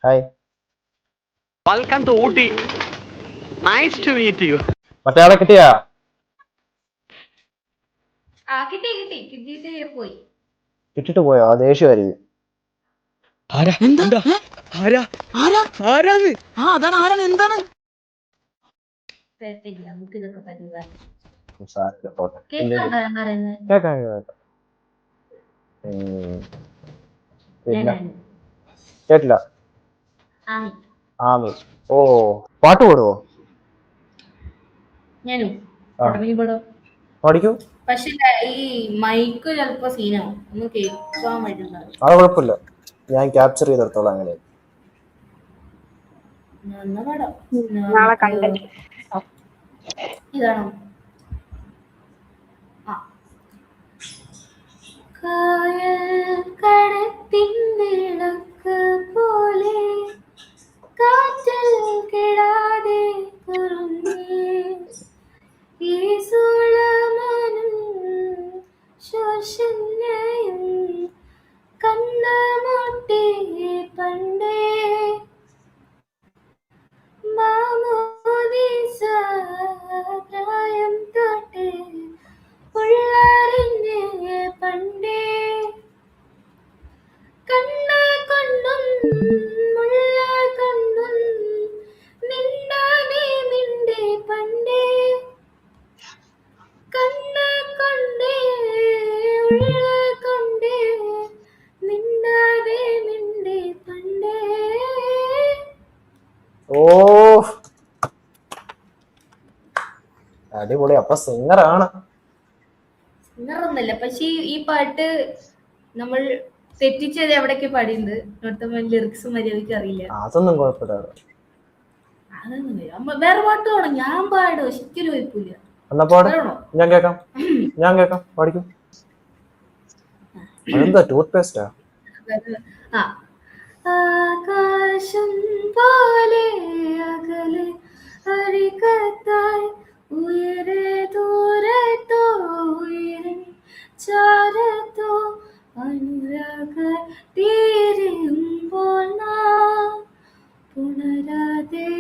Hi. Welcome to Ooty. Nice to meet you. മറ്റേ ആളെ കിട്ടിയാ? കിട്ടിട്ട് പോയോ? ദേഷ്യമായിരിക്കും. പിന്നെ കേട്ടില്ല. ആമി. ഓ, പാട്ട് പാടുവോ? പഠിക്കൂ. പക്ഷെ ഈ മൈക്ക് ചിലപ്പോ സീനാവും, ഒന്ന് കേൾക്കാൻ പറ്റുന്നത്. അത് കുഴപ്പമില്ല, ഞാൻ ക്യാപ്ചർ ചെയ്തെടുത്തോളാം. അങ്ങനെ നാളെ കണ്ടന്റ് ഇതാണോ? കടത്തിൻ വിളക്ക് പോലെ കാറ്റിൽ കിടാതെ ഈ സുളമനും ശോഷണയും കണ്ണുമുട്ടി പണ്ടേ മാമോദീസ പ്രായം തൊട്ടേ ഉള്ളറിഞ്ഞ് പണ്ടേ കണ്ണ കൊണ്ടും മുള്ള കൊണ്ടും മിണ്ടാതെ മിണ്ടേ പണ്ടേ കണ്ണ കൊണ്ടേ ഉള്ള കൊണ്ടേ മിണ്ടാതെ മിണ്ടേ പണ്ടേ. ഓ, അടിപൊളി. അപ്പൊ സിംഗറാണ്. സിംഗറൊന്നുമല്ല, പക്ഷേ ഈ പാട്ട് നമ്മൾ തെറ്റിച്ചത് എവിടേക്ക് പാടിയത്, ലിറിക്സ് മര്യാദക്ക് അറിയില്ല. അതൊന്നും കുഴപ്പമില്ല. അതൊന്നും വേറെ പാട്ട് വേണം, ഞാൻ പാടും, ഒരിക്കലും കുഴപ്പമില്ല. എന്നാ പാട്, ഞാൻ കേക്കാം. പഠിക്കും. അതെന്താ ടൂത്ത് പേസ്റ്റാ? ആകാശം പോലെ അകലെ അരികത്തായി ഉയരെ ദൂരത്തോ ഉയരെ ചാരത്തോ അനുരാഗ